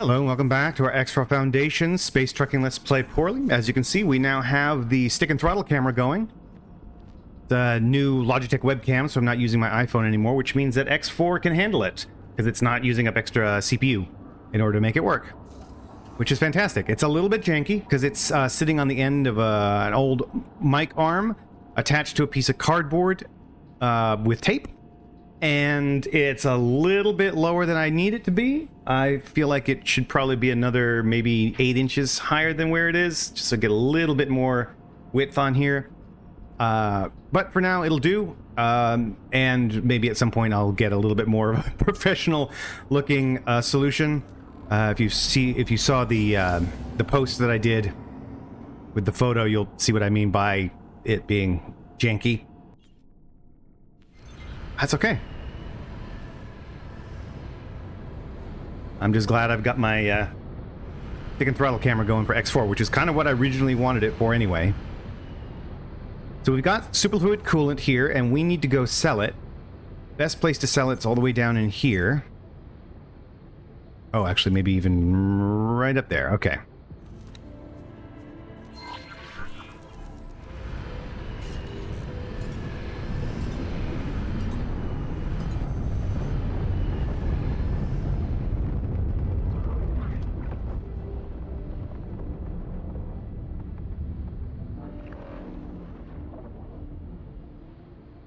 Hello and welcome back to our X4 Foundation Space Trucking Let's Play Poorly. As you can see, we now have the stick and throttle camera going. The new Logitech webcam, so I'm not using my iPhone anymore, which means that X4 can handle it, because it's not using up extra CPU in order to make it work, which is fantastic. It's a little bit janky, because it's sitting on the end of an old mic arm attached to a piece of cardboard with tape. And it's a little bit lower than I need it to be. I feel like it should probably be another maybe 8 inches higher than where it is, just to get a little bit more width on here. But for now, it'll do. And maybe at some point I'll get a little bit more of a professional looking solution. If you saw the post that I did with the photo, you'll see what I mean by it being janky. That's okay. I'm just glad I've got my stick and throttle camera going for X4, which is kind of what I originally wanted it for anyway. So we've got superfluid coolant here, and we need to go sell it. Best place to sell it's all the way down in here. Oh, actually, maybe even right up there. Okay.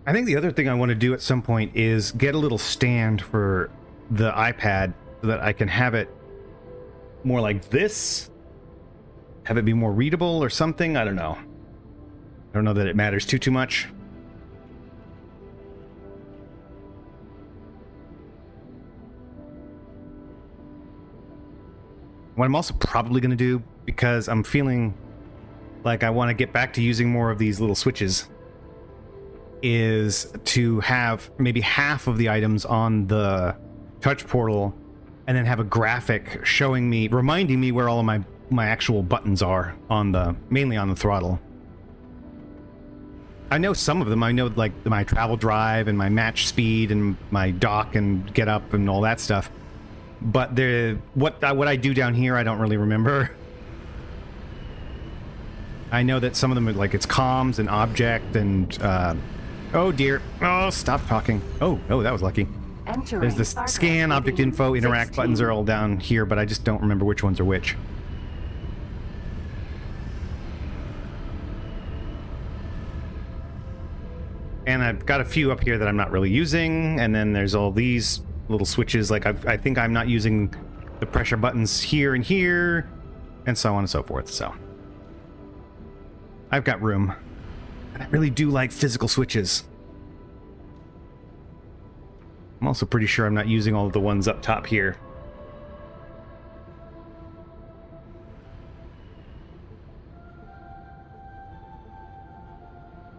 I think the other thing I want to do at some point is get a little stand for the iPad so that I can have it more like this. Have it be more readable or something. I don't know. I don't know that it matters too much. What I'm also probably going to do, because I'm feeling like I want to get back to using more of these little switches, is to have maybe half of the items on the touch portal and then have a graphic showing me, reminding me where all of my actual buttons are on the, mainly on the throttle. I know some of them. I know like my travel drive and my match speed and my dock and get up and all that stuff. But what I do down here, I don't really remember. I know that some of them are like it's comms and object and oh dear. Oh, stop talking. Oh, that was lucky. There's the scan, object info, interact buttons are all down here, but I just don't remember which ones are which. And I've got a few up here that I'm not really using, and then there's all these little switches, like I think I'm not using the pressure buttons here and here, and so on and so forth, so. I've got room. I really do like physical switches. I'm also pretty sure I'm not using all of the ones up top here.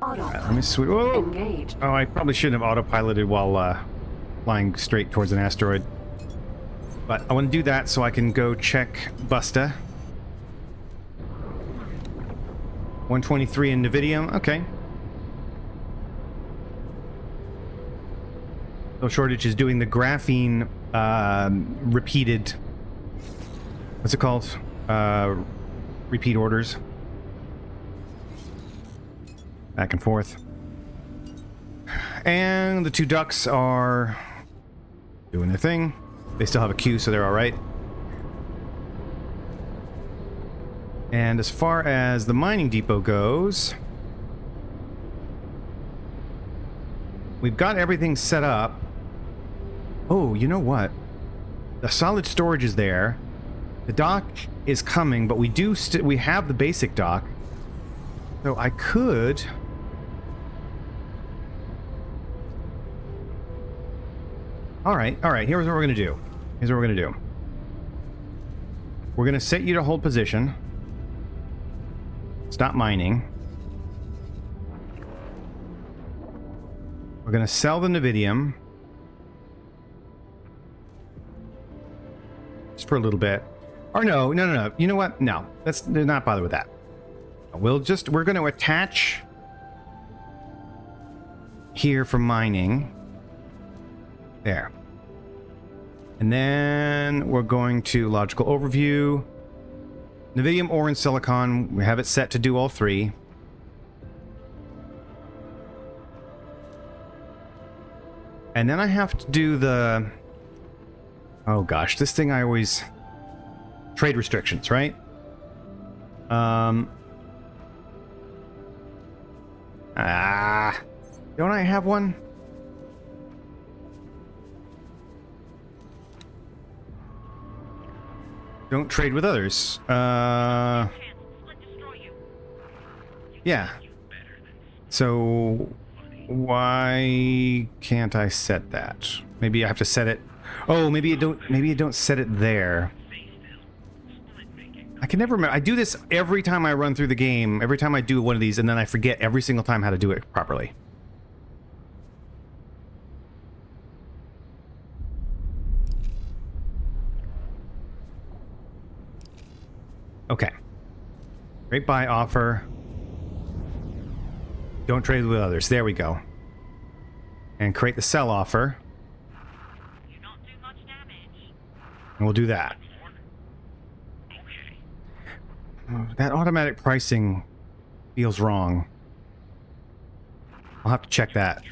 Alright, let me switch. Oh, I probably shouldn't have autopiloted while flying straight towards an asteroid. But I want to do that so I can go check Busta. 123 in Navidium, okay. So Shortage is doing the graphene repeated, what's it called? Repeat orders. Back and forth. And the two ducks are doing their thing. They still have a queue, so they're alright. And as far as the mining depot goes, we've got everything set up. Oh, you know what? The solid storage is there. The dock is coming, but we have the basic dock. So I could... Alright, here's what we're going to do. We're going to set you to hold position. Stop mining. We're going to sell the Navidium. Just for a little bit. Or no. You know what? No. Let's not bother with that. We're going to attach here for mining. There. And then we're going to logical overview. Nvidium ore and silicon. We have it set to do all three. And then I have to do the... Oh gosh, this thing I always... Trade restrictions, right? Don't I have one? Don't trade with others. Yeah. So why can't I set that? Maybe I have to set it. Oh, maybe you don't set it there. I can never remember. I do this every time I run through the game, every time I do one of these, and then I forget every single time how to do it properly. Okay. Great buy offer. Don't trade with others. There we go. And create the sell offer. You don't do much damage. And we'll do that. That automatic pricing feels wrong. I'll have to check that.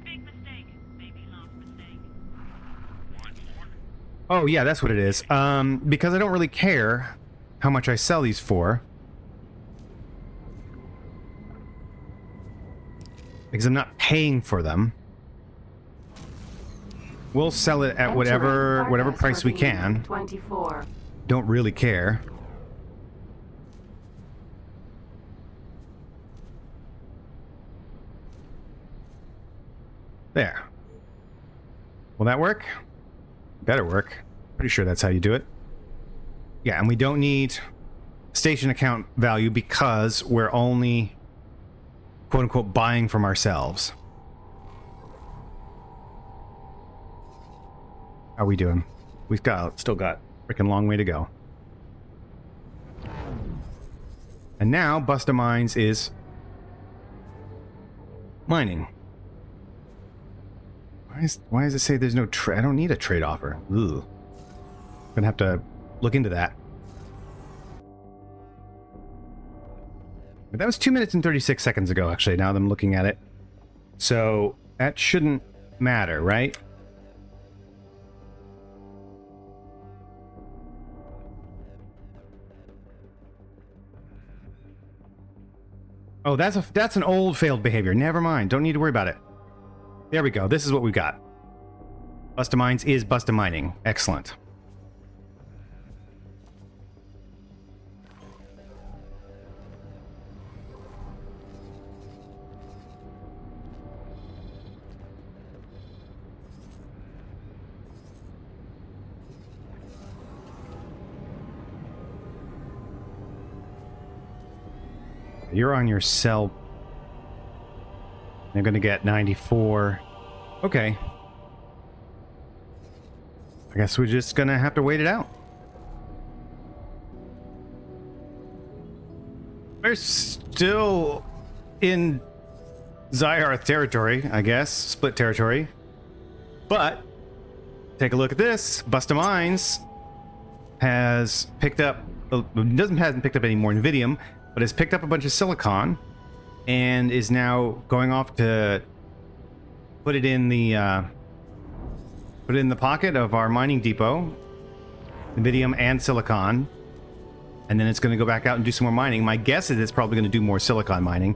Big mistake. Maybe last mistake. Oh yeah, that's what it is. Because I don't really care how much I sell these for. Because I'm not paying for them. We'll sell it at whatever price we can. 24. Don't really care. There. Will that work? Better work. Pretty sure that's how you do it. Yeah, and we don't need station account value because we're only quote-unquote buying from ourselves. How are we doing? We've still got a freaking long way to go. And now Busta Mines is mining. Why does it say there's no trade? I don't need a trade offer. Ugh. Gonna have to look into that. But that was 2 minutes and 36 seconds ago, actually, now that I'm looking at it. So that shouldn't matter, right? Oh, that's an old failed behavior. Never mind. Don't need to worry about it. There we go. This is what we've got. Busta Mines is Busta Mining. Excellent. You're on your cell. You're going to get 94. Okay. I guess we're just going to have to wait it out. We're still in Zyarth territory, I guess. Split territory. But, take a look at this. Busta Mines has picked up... hasn't picked up any more Nvidium, but has picked up a bunch of silicon and is now going off to put it in the pocket of our mining depot, Nvidium and silicon, and then it's going to go back out and do some more mining. My guess is it's probably going to do more silicon mining.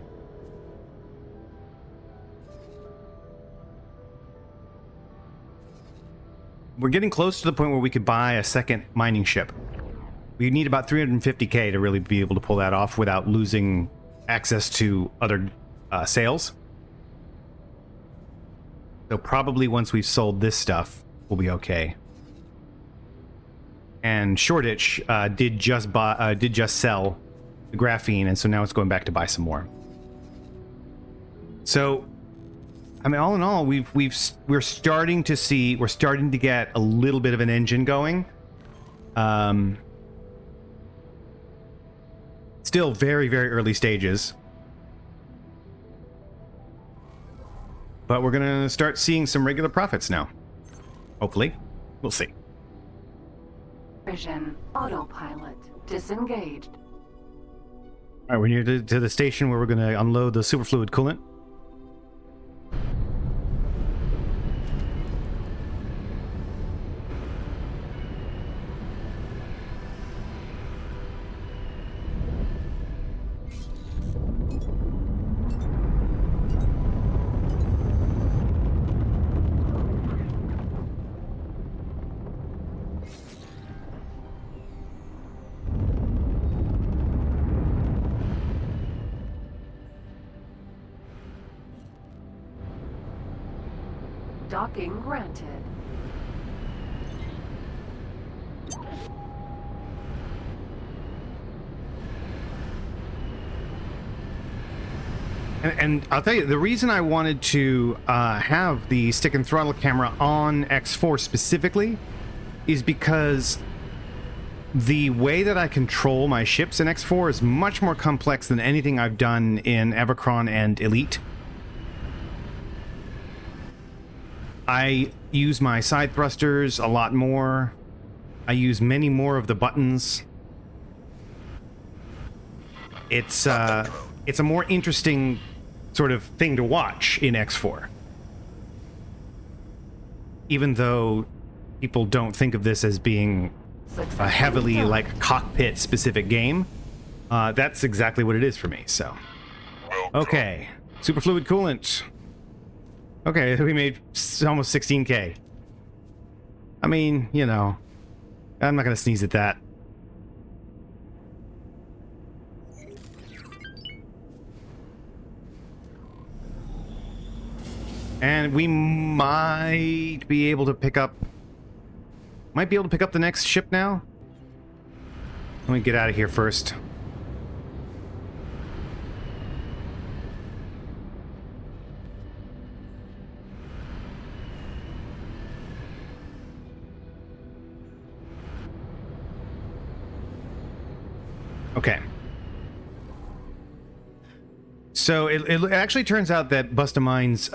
We're getting close to the point where we could buy a second mining ship. We need about 350k to really be able to pull that off without losing access to other sales. So probably once we've sold this stuff, we'll be okay. And Shoreditch did just sell the graphene, and so now it's going back to buy some more. So, I mean, all in all, we're starting to get a little bit of an engine going. Still very, very early stages. But we're gonna start seeing some regular profits now. Hopefully. We'll see. Vision. Autopilot. Disengaged. Alright, we're near to the station where we're gonna unload the superfluid coolant. Docking granted. And I'll tell you, the reason I wanted to have the stick and throttle camera on X4 specifically is because the way that I control my ships in X4 is much more complex than anything I've done in Evercron and Elite. I use my side thrusters a lot more. I use many more of the buttons. It's a more interesting sort of thing to watch in X4. Even though people don't think of this as being a heavily like cockpit specific game, that's exactly what it is for me. So, okay, superfluid coolant. Okay, we made almost 16K. I mean, you know, I'm not gonna sneeze at that. And we might be able to pick up the next ship now. Let me get out of here first. Okay. So it actually turns out that Bustamines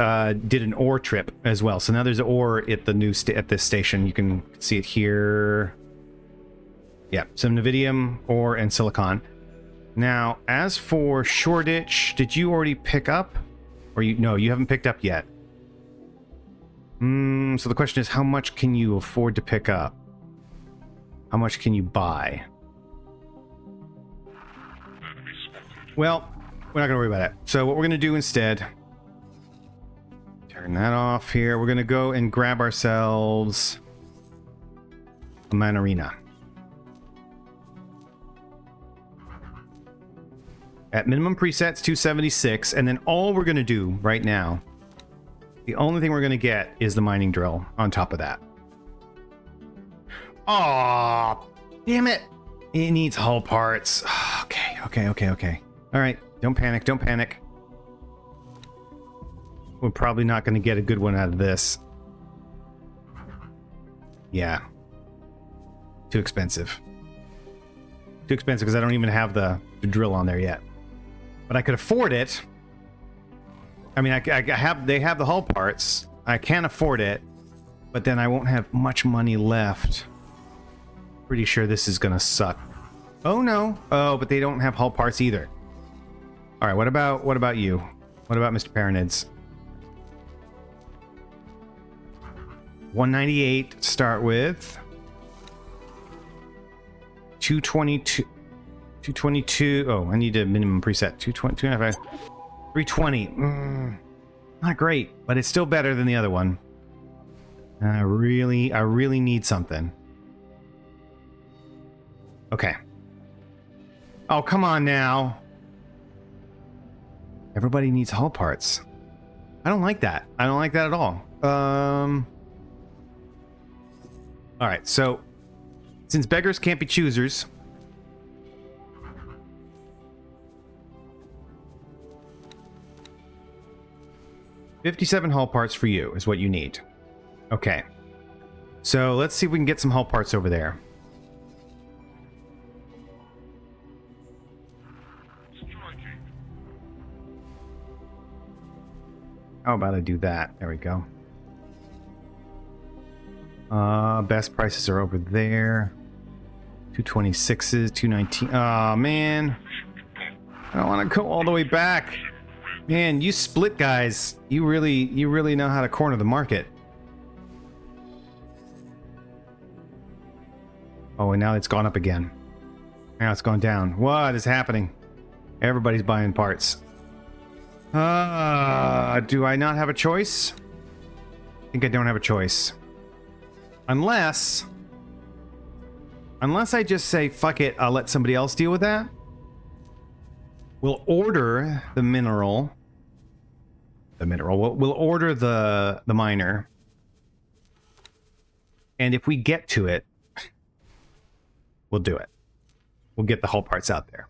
did an ore trip as well. So now there's ore at the new at this station. You can see it here. Yeah, some Nevidium, ore, and silicon. Now, as for Shoreditch, did you already pick up? Or no, you haven't picked up yet. So the question is, how much can you afford to pick up? How much can you buy? Well, we're not going to worry about it. So what we're going to do instead, turn that off here. We're going to go and grab ourselves a Manarina. At minimum presets, 276. And then all we're going to do right now, the only thing we're going to get is the mining drill on top of that. Aw, damn it. It needs hull parts. Okay. All right. Don't panic. Don't panic. We're probably not going to get a good one out of this. Yeah. Too expensive. Too expensive because I don't even have the drill on there yet. But I could afford it. I mean, they have the hull parts. I can afford it. But then I won't have much money left. Pretty sure this is going to suck. Oh, no. Oh, but they don't have hull parts either. All right, what about you? What about Mr. Paranids? 198 to start with. 222. 222. Oh, I need a minimum preset. 220, 295. 320. Not great, but it's still better than the other one. I really need something. Okay. Oh, come on now. Everybody needs hull parts. I don't like that. I don't like that at all. All right, so since beggars can't be choosers, $57 hull parts for you is what you need. Okay. So let's see if we can get some hull parts over there. How about I do that? There we go. Best prices are over there. 226s, 219. Oh man, I don't want to go all the way back. Man, you split guys. You really know how to corner the market. Oh, and now it's gone up again. Now it's gone down. What is happening? Everybody's buying parts. Do I not have a choice? I think I don't have a choice. Unless I just say, fuck it, I'll let somebody else deal with that. We'll order the mineral. We'll order the miner. And if we get to it, we'll do it. We'll get the hull parts out there.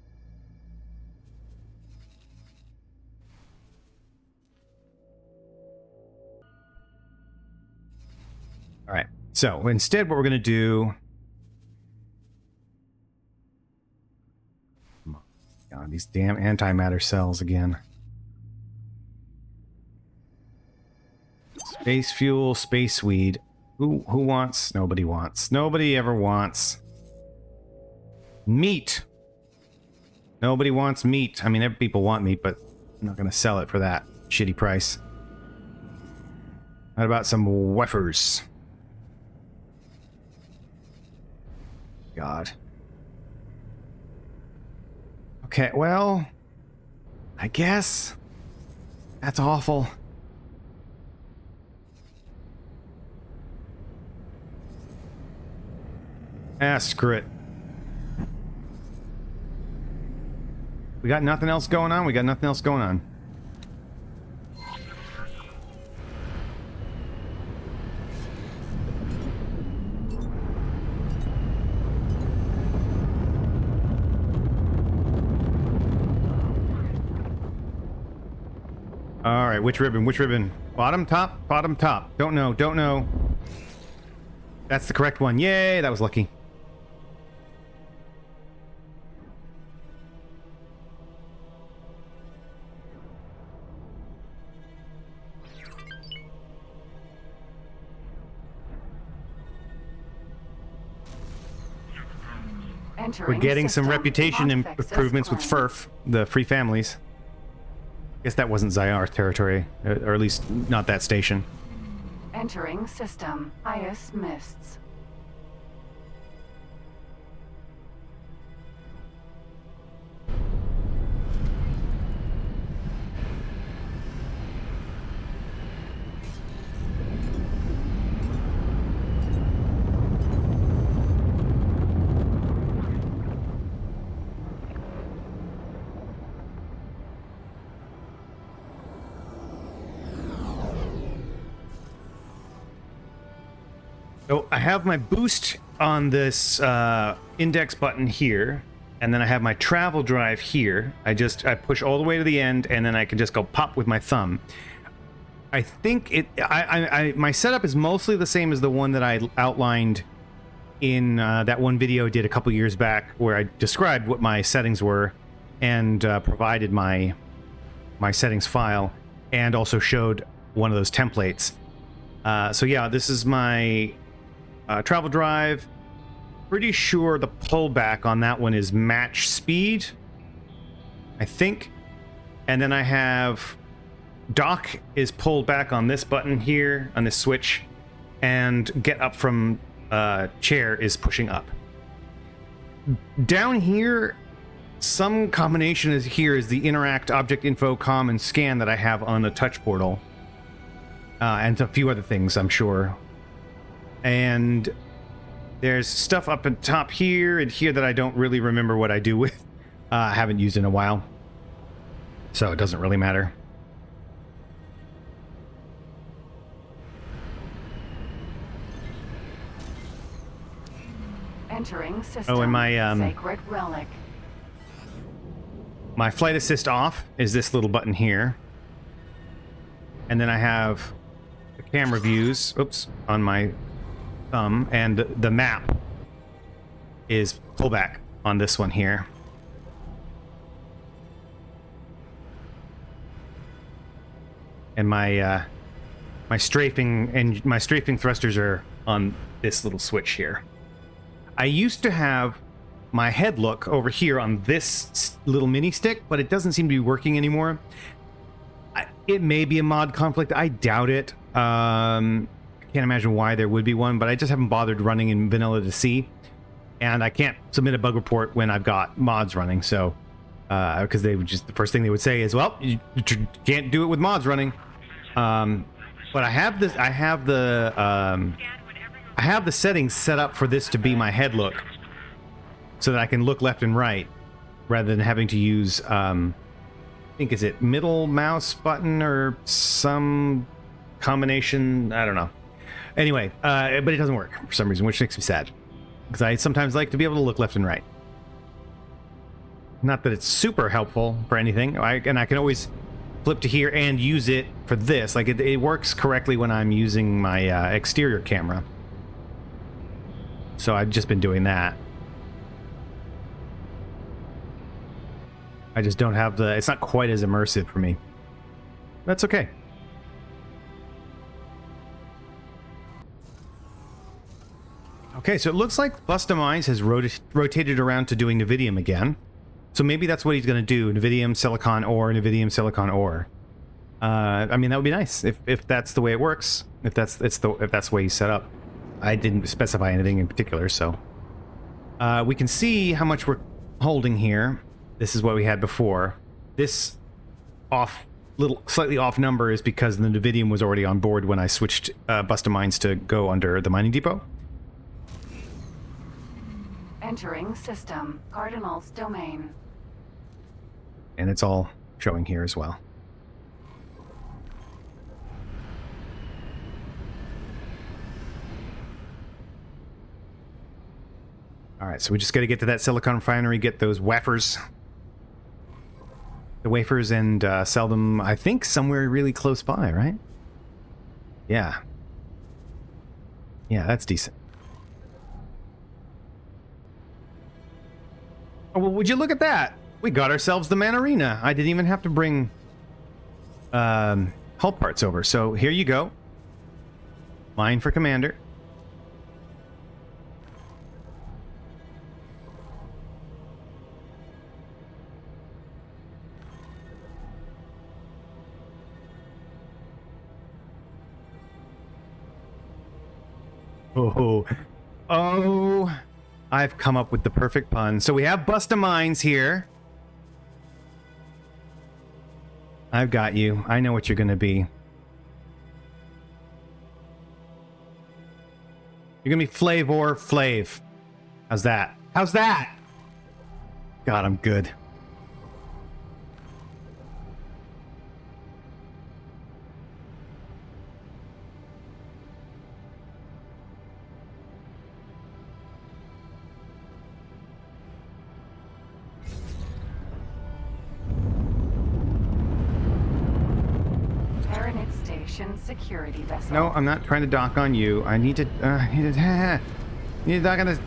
All right. So instead, what we're going to do... God, these damn antimatter cells again. Space fuel, space weed. Who wants? Nobody wants. Nobody ever wants. Meat. Nobody wants meat. I mean, people want meat, but I'm not going to sell it for that shitty price. How about some wafers? God. Okay, well, I guess that's awful. Ah, screw it. We got nothing else going on? We got nothing else going on. All right, which ribbon? Which ribbon? Bottom, top, bottom, top. Don't know, don't know. That's the correct one. Yay, that was lucky. We're getting some reputation improvements with FERF, the Free Families. Guess that wasn't Zyar's territory, or at least not that station. Entering system. Ice mists. So I have my boost on this index button here, and then I have my travel drive here. I push all the way to the end, and then I can just go pop with my thumb. I think my setup is mostly the same as the one that I outlined in that one video I did a couple years back, where I described what my settings were and provided my settings file, and also showed one of those templates. So yeah, this is my travel drive. Pretty sure the pullback on that one is match speed, I think. And then I have dock is pulled back on this button here, on this switch, and get up from chair is pushing up. Down here, some combination is the interact, object info, comm, and scan that I have on the touch portal. And a few other things, I'm sure. And there's stuff up at top here and here that I don't really remember what I do with. I haven't used in a while, so it doesn't really matter. Entering system. Oh, and my Sacred relic. My flight assist off is this little button here, and then I have the camera views. Oops, on my thumb, and the map is pullback on this one here. and my strafing thrusters are on this little switch here. I used to have my head look over here on this little mini stick, but it doesn't seem to be working anymore. It may be a mod conflict. I doubt it. I can't imagine why there would be one, but I just haven't bothered running in vanilla to see. And I can't submit a bug report when I've got mods running, so because they would just, the first thing they would say is, well, you can't do it with mods running. But I have this. I have the settings set up for this to be my head look, so that I can look left and right, rather than having to use, I think, is it middle mouse button or some combination? I don't know. Anyway, but it doesn't work for some reason, which makes me sad, because I sometimes like to be able to look left and right. Not that it's super helpful for anything, and I can always flip to here and use it for this. Like, it works correctly when I'm using my exterior camera. So I've just been doing that. I just don't have the... It's not quite as immersive for me. That's okay. Okay, so it looks like Bust-A-Mines has rotated around to doing Navidium again. So maybe that's what he's going to do. Navidium, silicon ore, Navidium, silicon ore. I mean, that would be nice if that's the way it works. If that's the way he's set up. I didn't specify anything in particular, so... we can see how much we're holding here. This is what we had before. This slightly off number is because the Navidium was already on board when I switched Bust-A-Mines to go under the mining depot. Entering system. Cardinal's domain. And it's all showing here as well. Alright, so we just got to get to that silicon refinery, get those wafers. The wafers, and sell them, I think, somewhere really close by, right? Yeah. Yeah, that's decent. Oh, well, would you look at that? We got ourselves the Man Arena. I didn't even have to bring hull parts over. So here you go. Mine for Commander. Oh, I've come up with the perfect pun. So we have Bust-A-Mines here. I've got you. I know what you're going to be. You're going to be Flavor Flav. How's that? How's that? God, I'm good. Security vessel. No, I'm not trying to dock on you. I need to need to dock on this.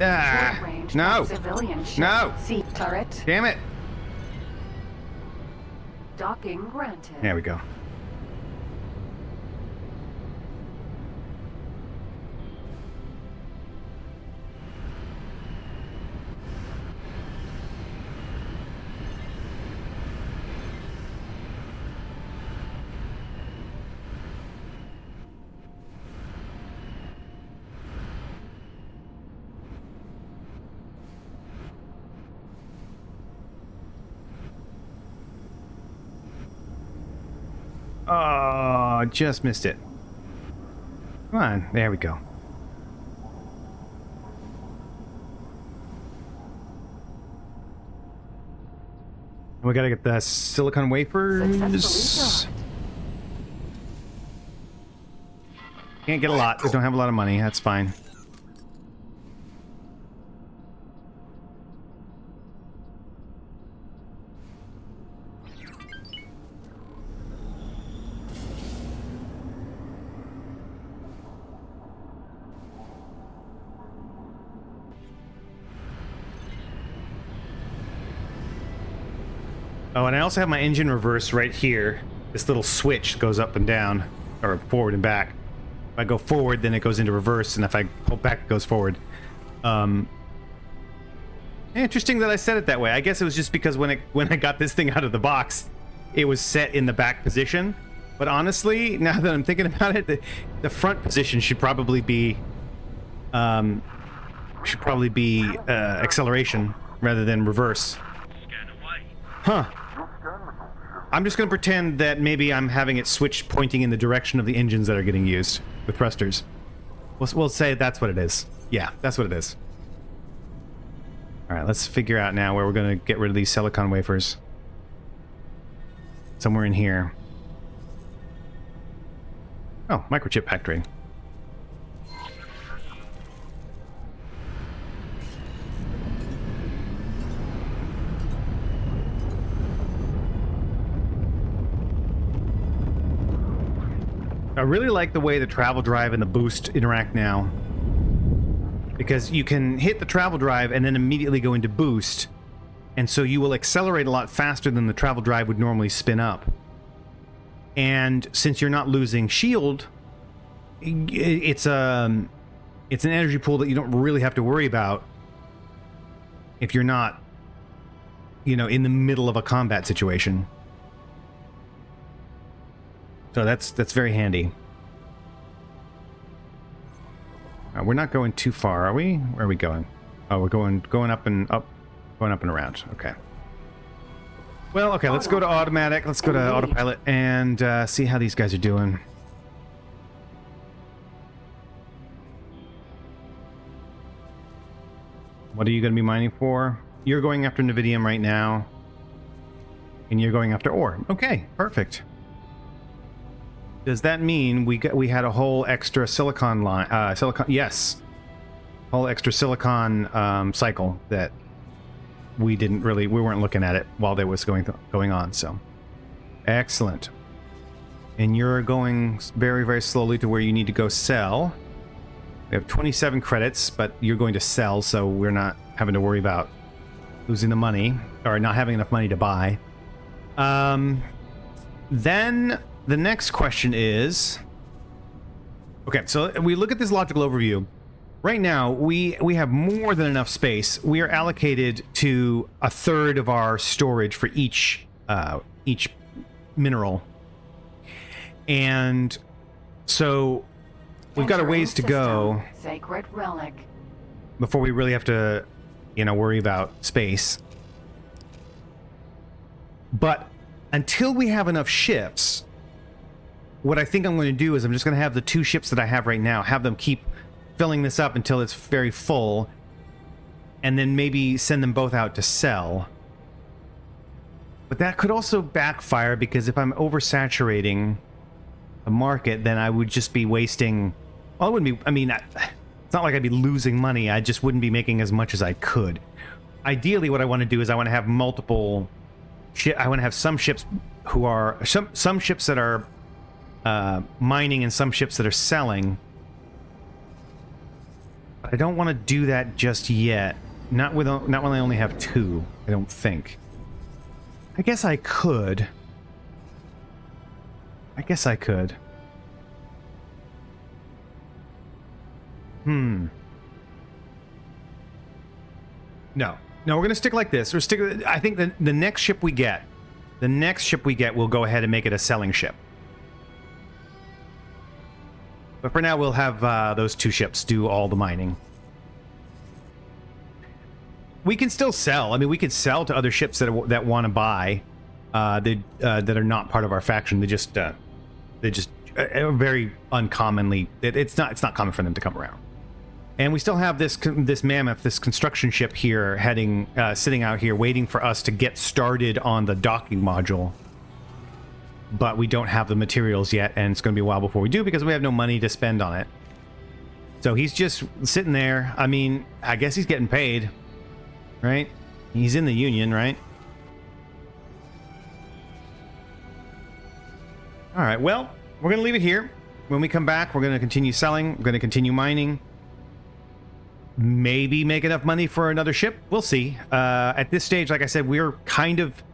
No. Civilian ship. No. Sea turret. Damn it. Docking granted. There we go. Oh, just missed it. Come on, there we go. We gotta get the silicon wafers. Can't get a lot. We don't have a lot of money. That's fine. Oh, and I also have my engine reverse right here. this little switch goes up and down, or forward and back. If I go forward, then it goes into reverse, and if I pull back, it goes forward. Interesting that I set it that way. I guess it was just because when I got this thing out of the box, it was set in the back position. But honestly, now that I'm thinking about it, the front position should probably be acceleration rather than reverse. Huh. I'm just going to pretend that maybe I'm having it switch pointing in the direction of the engines that are getting used with thrusters. We'll say that's what it is. Yeah, that's what it is. All right, let's figure out now where we're going to get rid of these silicon wafers. Somewhere in here. Oh, microchip factory. I really like the way the travel drive and the boost interact now. Because you can hit the travel drive and then immediately go into boost. And so you will accelerate a lot faster than the travel drive would normally spin up. And since you're not losing shield, it's an energy pool that you don't really have to worry about if you're not, you know, in the middle of a combat situation. So that's very handy. We're not going too far, are we? Where are we going? Oh, we're going up and up, going up and around. Okay. Well, okay, let's go to automatic. Let's go to autopilot and see how these guys are doing. What are you going to be mining for? You're going after Nevidium right now. And you're going after ore. Okay, perfect. Does that mean we had a whole extra silicon line? Yes, whole extra silicon cycle that we weren't looking at it while there was going on. So excellent. And you're going very, very slowly to where you need to go sell. We have 27 credits, but you're going to sell, so we're not having to worry about losing the money or not having enough money to buy. Then the next question is, okay, so we look at this logical overview. Right now, we have more than enough space. We are allocated to a third of our storage for each mineral. And so we've got a ways to go Sacred relic. before we really have to, you know, worry about space. But until we have enough ships, what I think I'm going to do is I'm just going to have the 2 ships that I have right now, have them keep filling this up until it's very full, and then maybe send them both out to sell. But that could also backfire, because if I'm oversaturating the market, then I would just be wasting... Well, I wouldn't be... I mean, it's not like I'd be losing money. I just wouldn't be making as much as I could. Ideally, what I want to do is I want to have multiple... I want to have some ships who are... Some ships that are mining and some ships that are selling. But I don't want to do that just yet. Not when I only have 2, I don't think. I guess I could. No, we're going to stick like this. I think the next ship we get, we'll go ahead and make it a selling ship. But for now, we'll have those 2 ships do all the mining. We can still sell. I mean, we could sell to other ships that want to buy, that are not part of our faction. They just very uncommonly. It's not common for them to come around. And we still have this mammoth, this construction ship here, sitting out here, waiting for us to get started on the docking module. But we don't have the materials yet, and it's going to be a while before we do because we have no money to spend on it. So he's just sitting there. I mean, I guess he's getting paid, right? He's in the union, right? All right, well, we're going to leave it here. When we come back, we're going to continue selling. We're going to continue mining. Maybe make enough money for another ship. We'll see. At this stage, like I said, we're kind of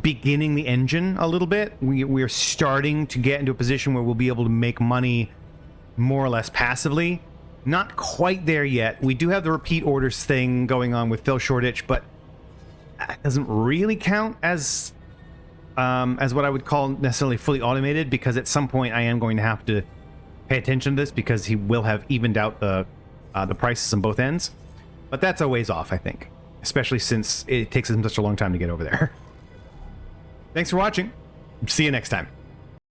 beginning the engine a little bit. We're starting to get into a position where we'll be able to make money more or less passively. Not quite there yet. We do have the repeat orders thing going on with Phil Shoreditch, but that doesn't really count as what I would call necessarily fully automated, because at some point I am going to have to pay attention to this because he will have evened out the prices on both ends. But that's a ways off, I think, especially since it takes him such a long time to get over there. Thanks for watching. See you next time.